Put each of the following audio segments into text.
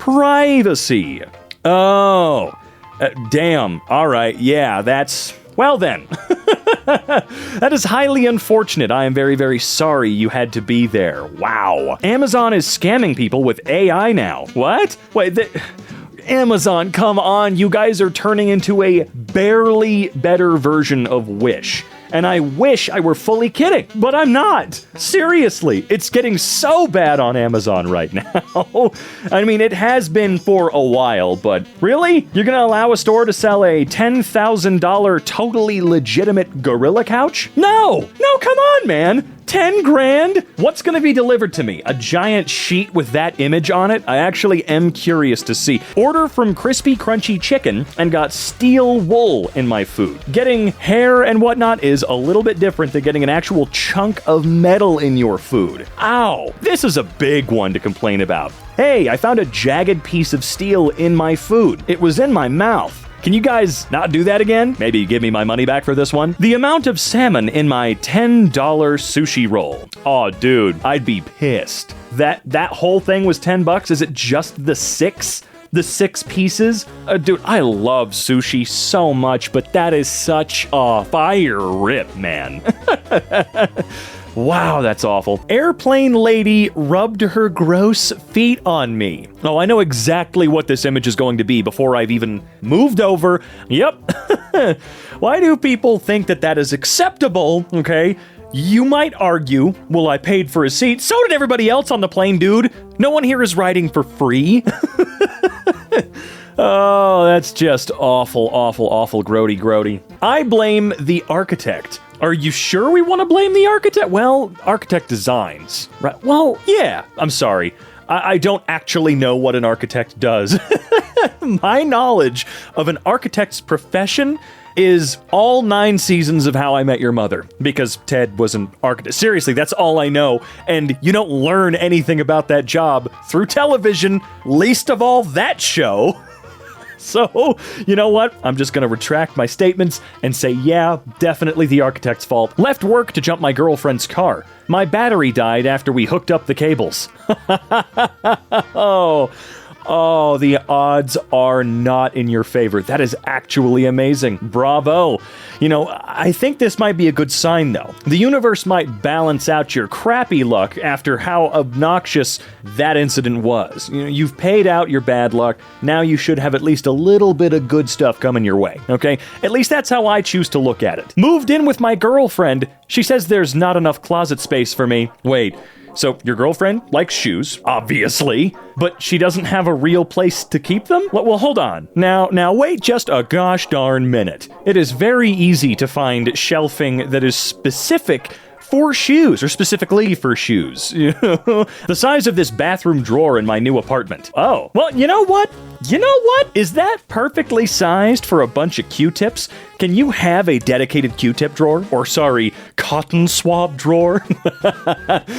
Privacy. Oh, damn. All right. Yeah, that's... Well then. That is highly unfortunate. I am very, very sorry you had to be there. Wow. Amazon is scamming people with AI now. What? Wait, Amazon, come on. You guys are turning into a barely better version of Wish. And I wish I were fully kidding, but I'm not. Seriously, it's getting so bad on Amazon right now. I mean, it has been for a while, but really? You're gonna allow a store to sell a $10,000 totally legitimate gorilla couch? No, come on, man. 10 grand? What's gonna be delivered to me? A giant sheet with that image on it? I actually am curious to see. Order from Crispy Crunchy Chicken and got steel wool in my food. Getting hair and whatnot is a little bit different than getting an actual chunk of metal in your food. Ow! This is a big one to complain about. Hey, I found a jagged piece of steel in my food. It was in my mouth. Can you guys not do that again? Maybe give me my money back for this one? The amount of salmon in my $10 sushi roll. Oh, dude, I'd be pissed. That whole thing was $10? Is it just the six? The 6 pieces? Dude, I love sushi so much, but that is such a fire rip, man. Wow, that's awful. Airplane lady rubbed her gross feet on me. Oh, I know exactly what this image is going to be before I've even moved over. Yep. Why do people think that that is acceptable, okay? You might argue, well, I paid for a seat. So did everybody else on the plane, dude. No one here is riding for free. Oh, that's just awful, awful, awful, grody. I blame the architect. Are you sure we want to blame the architect? Well, architect designs, right? Well, yeah, I'm sorry. I don't actually know what an architect does. My knowledge of an architect's profession is all 9 seasons of How I Met Your Mother, because Ted was an architect. Seriously, that's all I know, and you don't learn anything about that job through television, least of all that show. So, you know what? I'm just gonna retract my statements and say, yeah, definitely the architect's fault. Left work to jump my girlfriend's car. My battery died after we hooked up the cables. Oh, the odds are not in your favor. That is actually amazing. Bravo. You know, I think this might be a good sign, though. The universe might balance out your crappy luck after how obnoxious that incident was. You know, you've paid out your bad luck. Now you should have at least a little bit of good stuff coming your way, okay? At least that's how I choose to look at it. Moved in with my girlfriend. She says there's not enough closet space for me. Wait. So, your girlfriend likes shoes, obviously, but she doesn't have a real place to keep them? Well, hold on. Now wait just a gosh darn minute. It is very easy to find shelving that is specific for shoes, or specifically for shoes. The size of this bathroom drawer in my new apartment. Oh, well, you know what? Is that perfectly sized for a bunch of Q-tips? Can you have a dedicated Q-tip drawer? Or sorry, cotton swab drawer?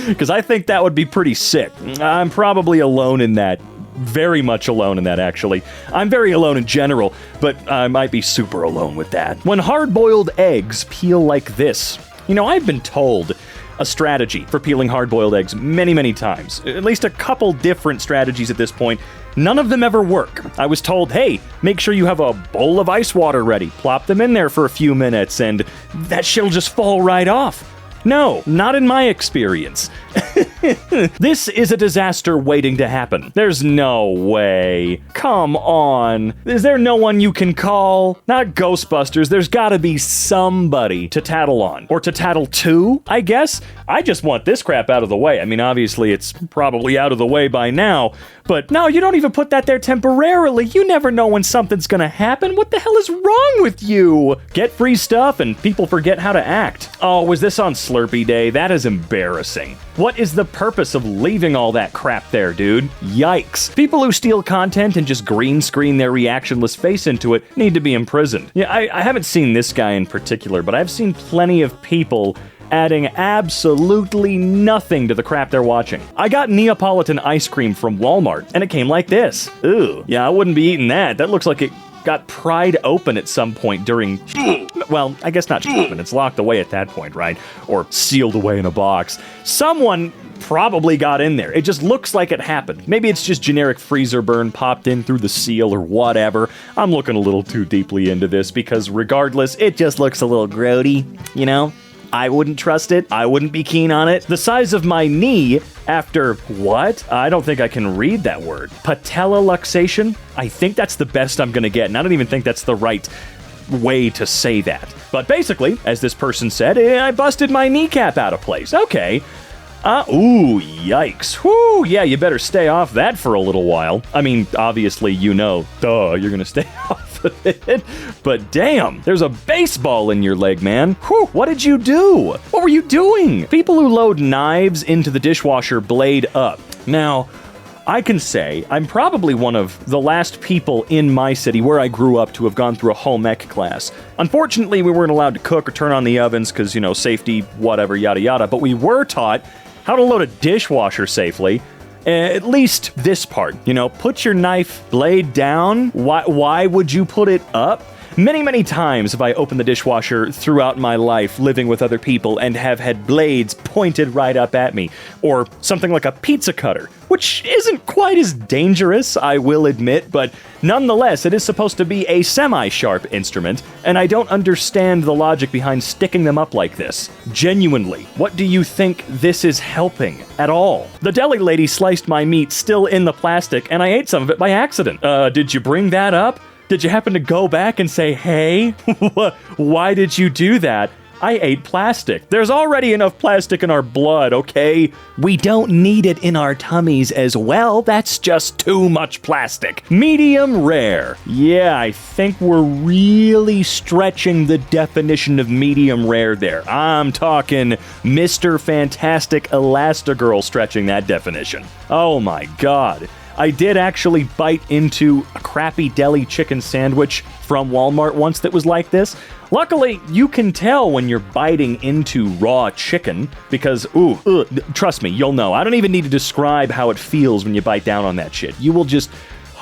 Because I think that would be pretty sick. I'm probably alone in that. Very much alone in that, actually. I'm very alone in general, but I might be super alone with that. When hard-boiled eggs peel like this. You know, I've been told a strategy for peeling hard-boiled eggs many, many times. At least a couple different strategies at this point. None of them ever work. I was told, hey, make sure you have a bowl of ice water ready. Plop them in there for a few minutes, and that shit'll just fall right off. No, not in my experience. This is a disaster waiting to happen. There's no way. Come on. Is there no one you can call? Not Ghostbusters. There's gotta be somebody to tattle on. Or to tattle to, I guess? I just want this crap out of the way. I mean, obviously, it's probably out of the way by now. But no, you don't even put that there temporarily. You never know when something's gonna happen. What the hell is wrong with you? Get free stuff and people forget how to act. Oh, was this on Slurpee Day? That is embarrassing. What is the purpose of leaving all that crap there, dude? Yikes. People who steal content and just green screen their reactionless face into it need to be imprisoned. Yeah, I haven't seen this guy in particular, but I've seen plenty of people adding absolutely nothing to the crap they're watching. I got Neapolitan ice cream from Walmart, and it came like this. Ew. Yeah, I wouldn't be eating that. That looks like it got pried open at some point during... Well, I guess not open. It's locked away at that point, right? Or sealed away in a box. Someone probably got in there. It just looks like it happened. Maybe it's just generic freezer burn popped in through the seal or whatever. I'm looking a little too deeply into this because regardless, it just looks a little grody, you know? I wouldn't trust it. I wouldn't be keen on it. The size of my knee after what? I don't think I can read that word. Patelloluxation? I think that's the best I'm gonna get, and I don't even think that's the right way to say that. But basically, as this person said, I busted my kneecap out of place. Okay. Ooh, yikes. Whoo, yeah, you better stay off that for a little while. I mean, obviously, you know, duh, you're gonna stay off of it. But damn, there's a baseball in your leg, man. Whew, what did you do? What were you doing? People who load knives into the dishwasher blade up. Now, I can say I'm probably one of the last people in my city where I grew up to have gone through a home ec class. Unfortunately, we weren't allowed to cook or turn on the ovens because, you know, safety, whatever, yada yada, but we were taught how to load a dishwasher safely. At least this part, you know, put your knife blade down. Why would you put it up? Many times have I opened the dishwasher throughout my life living with other people and have had blades pointed right up at me. Or something like a pizza cutter, which isn't quite as dangerous, I will admit, but nonetheless, it is supposed to be a semi-sharp instrument, and I don't understand the logic behind sticking them up like this. Genuinely, what do you think this is helping at all? The deli lady sliced my meat still in the plastic, and I ate some of it by accident. Did you bring that up? Did you happen to go back and say, hey, why did you do that? I ate plastic. There's already enough plastic in our blood, okay? We don't need it in our tummies as well. That's just too much plastic. Medium rare. Yeah, I think we're really stretching the definition of medium rare there. I'm talking Mr. Fantastic Elastigirl stretching that definition. Oh my God. I did actually bite into a crappy deli chicken sandwich from Walmart once that was like this. Luckily, you can tell when you're biting into raw chicken because, trust me, you'll know. I don't even need to describe how it feels when you bite down on that shit. You will just...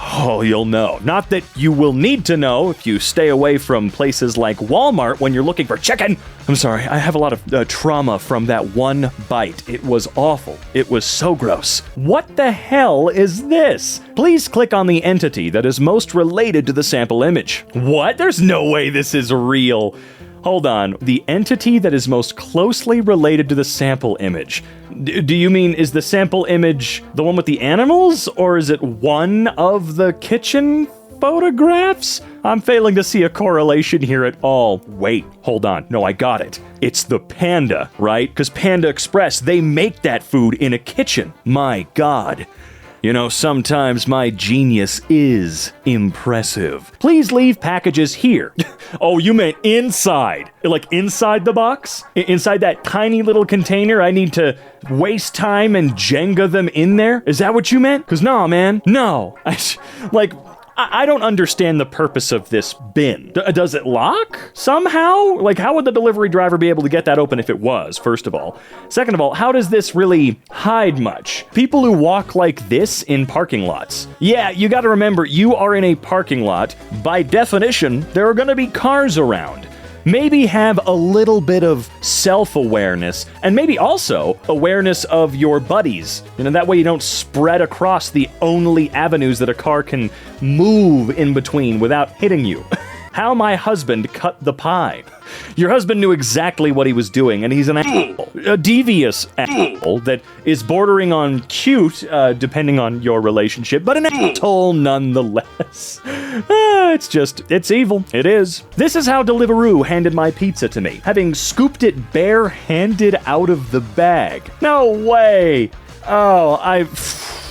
Oh, you'll know. Not that you will need to know if you stay away from places like Walmart when you're looking for chicken. I'm sorry, I have a lot of trauma from that one bite. It was awful. It was so gross. What the hell is this? Please click on the entity that is most related to the sample image. What? There's no way this is real. Hold on. The entity that is most closely related to the sample image. Do you mean, is the sample image the one with the animals, or is it one of the kitchen photographs? I'm failing to see a correlation here at all. Wait, hold on. No, I got it. It's the Panda, right? Because Panda Express, they make that food in a kitchen. My God. You know, sometimes my genius is impressive. Please leave packages here. Oh, you meant inside. Like inside the box? Inside that tiny little container I need to waste time and Jenga them in there? Is that what you meant? Because no, man. No. I don't understand the purpose of this bin. Does it lock somehow? Like, how would the delivery driver be able to get that open if it was, first of all? Second of all, how does this really hide much? People who walk like this in parking lots. Yeah, you gotta remember, you are in a parking lot. By definition, there are gonna be cars around. Maybe have a little bit of self-awareness, and maybe also awareness of your buddies. You know, that way you don't spread across the only avenues that a car can move in between without hitting you. How my husband cut the pie. Your husband knew exactly what he was doing, and he's an asshole. A devious asshole that is bordering on cute, depending on your relationship, but an asshole nonetheless. It's evil. It is. This is how Deliveroo handed my pizza to me, having scooped it bare-handed out of the bag. No way.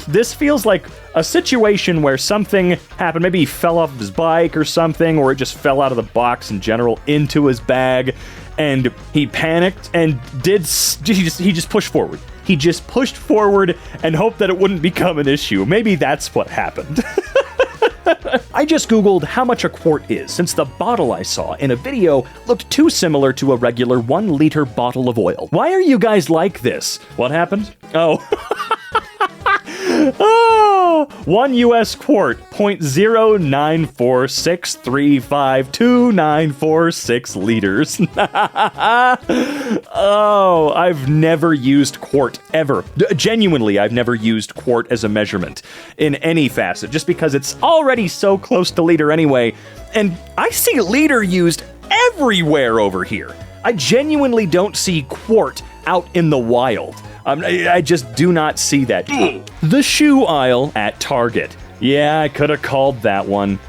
This feels like a situation where something happened. Maybe he fell off his bike or something, or it just fell out of the box in general into his bag, and he panicked and he just pushed forward. He just pushed forward and hoped that it wouldn't become an issue. Maybe that's what happened. I just googled how much a quart is, since the bottle I saw in a video looked too similar to a regular 1 liter bottle of oil. Why are you guys like this? What happened? Oh. Oh, 1 U.S. quart, 0.09463529946 liters. Oh, I've never used quart, ever. Genuinely, I've never used quart as a measurement in any facet, just because it's already so close to liter anyway, and I see liter used everywhere over here. I genuinely don't see quart out in the wild. I just do not see that. The shoe aisle at Target. Yeah, I could have called that one.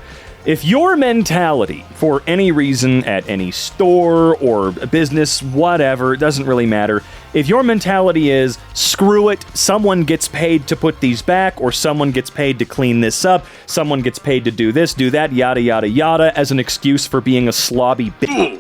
If your mentality, for any reason at any store or business, whatever, it doesn't really matter. If your mentality is, screw it, someone gets paid to put these back, or someone gets paid to clean this up, someone gets paid to do this, do that, yada, yada, yada, as an excuse for being a slobby bitch.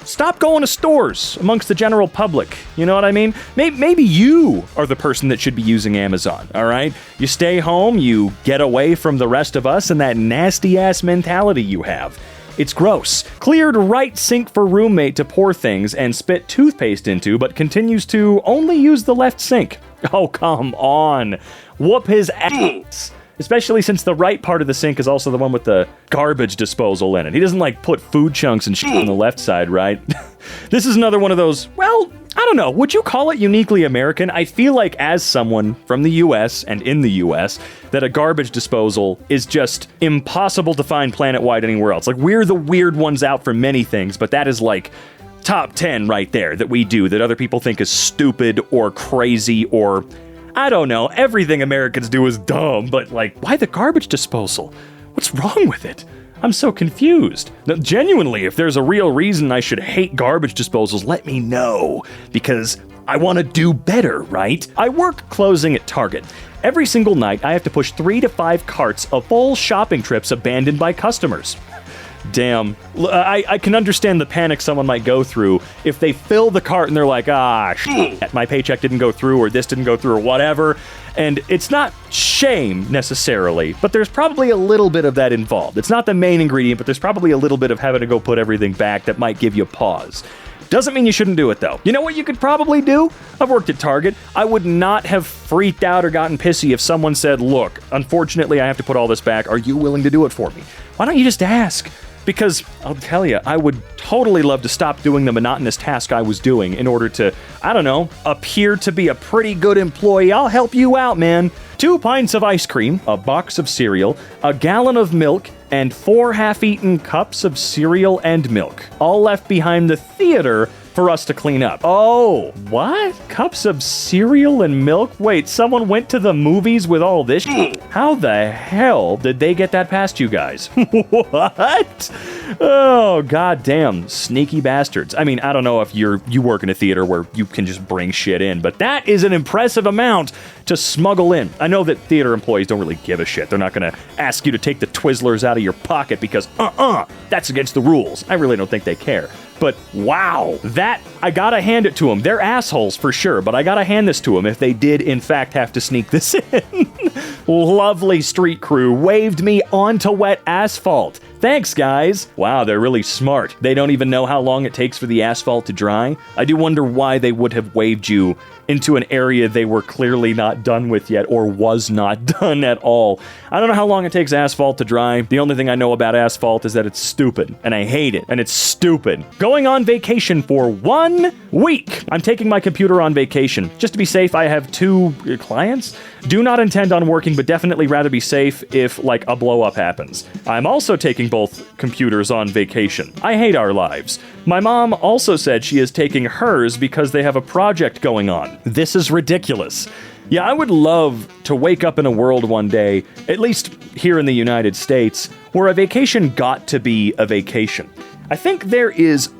Stop going to stores amongst the general public. You know what I mean? Maybe you are the person that should be using Amazon, all right? You stay home, you get away from the rest of us and that nasty-ass mentality you have. It's gross. Cleared right sink for roommate to pour things and spit toothpaste into, but continues to only use the left sink. Oh, come on. Whoop his ass. Especially since the right part of the sink is also the one with the garbage disposal in it. He doesn't, put food chunks and shit on the left side, right? This is another one of those, well, I don't know, would you call it uniquely American? I feel like as someone from the US and in the US, that a garbage disposal is just impossible to find planet-wide anywhere else. We're the weird ones out for many things, but that is top 10 right there that we do that other people think is stupid or crazy or... I don't know, everything Americans do is dumb, but why the garbage disposal? What's wrong with it? I'm so confused. Now, genuinely, if there's a real reason I should hate garbage disposals, let me know, because I want to do better, right? I work closing at Target. Every single night, I have to push 3 to 5 carts of full shopping trips abandoned by customers. Damn. I can understand the panic someone might go through if they fill the cart and they're like, shit, my paycheck didn't go through or this didn't go through or whatever. And it's not shame necessarily, but there's probably a little bit of that involved. It's not the main ingredient, but there's probably a little bit of having to go put everything back that might give you pause. Doesn't mean you shouldn't do it, though. You know what you could probably do? I've worked at Target. I would not have freaked out or gotten pissy if someone said, look, unfortunately, I have to put all this back. Are you willing to do it for me? Why don't you just ask? Because, I'll tell you, I would totally love to stop doing the monotonous task I was doing in order to, I don't know, appear to be a pretty good employee. I'll help you out, man. 2 pints of ice cream, a box of cereal, a gallon of milk, and 4 half-eaten cups of cereal and milk, all left behind the theater for us to clean up. Oh, what? Cups of cereal and milk? Wait, someone went to the movies with all this shit? How the hell did they get that past you guys? What? Oh, goddamn, sneaky bastards. I mean, I don't know if you work in a theater where you can just bring shit in, but that is an impressive amount to smuggle in. I know that theater employees don't really give a shit. They're not gonna ask you to take the Twizzlers out of your pocket because, that's against the rules. I really don't think they care. But wow, that, I gotta hand it to them. They're assholes for sure, but I gotta hand this to them if they did in fact have to sneak this in. Lovely street crew waved me onto wet asphalt. Thanks, guys. Wow, they're really smart. They don't even know how long it takes for the asphalt to dry. I do wonder why they would have waved you into an area they were clearly not done with yet, or was not done at all. I don't know how long it takes asphalt to dry. The only thing I know about asphalt is that it's stupid, and I hate it, and it's stupid. Going on vacation for 1 week. I'm taking my computer on vacation. Just to be safe, I have 2 clients. Do not intend on working, but definitely rather be safe if, a blow-up happens. I'm also taking both computers on vacation. I hate our lives. My mom also said she is taking hers because they have a project going on. This is ridiculous. Yeah, I would love to wake up in a world one day, at least here in the United States, where a vacation got to be a vacation. I think there is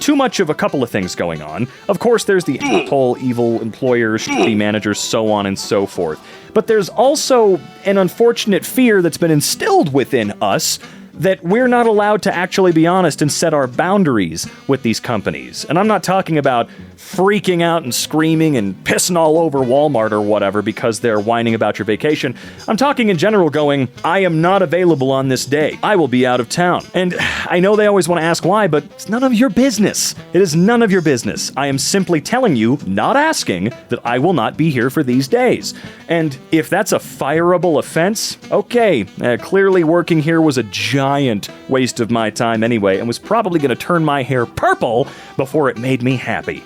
too much of a couple of things going on. Of course, there's the asshole, evil employers, shitty managers, so on and so forth. But there's also an unfortunate fear that's been instilled within us that we're not allowed to actually be honest and set our boundaries with these companies. And I'm not talking about freaking out and screaming and pissing all over Walmart or whatever because they're whining about your vacation. I'm talking in general going, I am not available on this day. I will be out of town. And I know they always want to ask why, but it's none of your business. It is none of your business. I am simply telling you, not asking, that I will not be here for these days. And if that's a fireable offense, okay, clearly working here was a giant waste of my time anyway, and was probably going to turn my hair purple before it made me happy.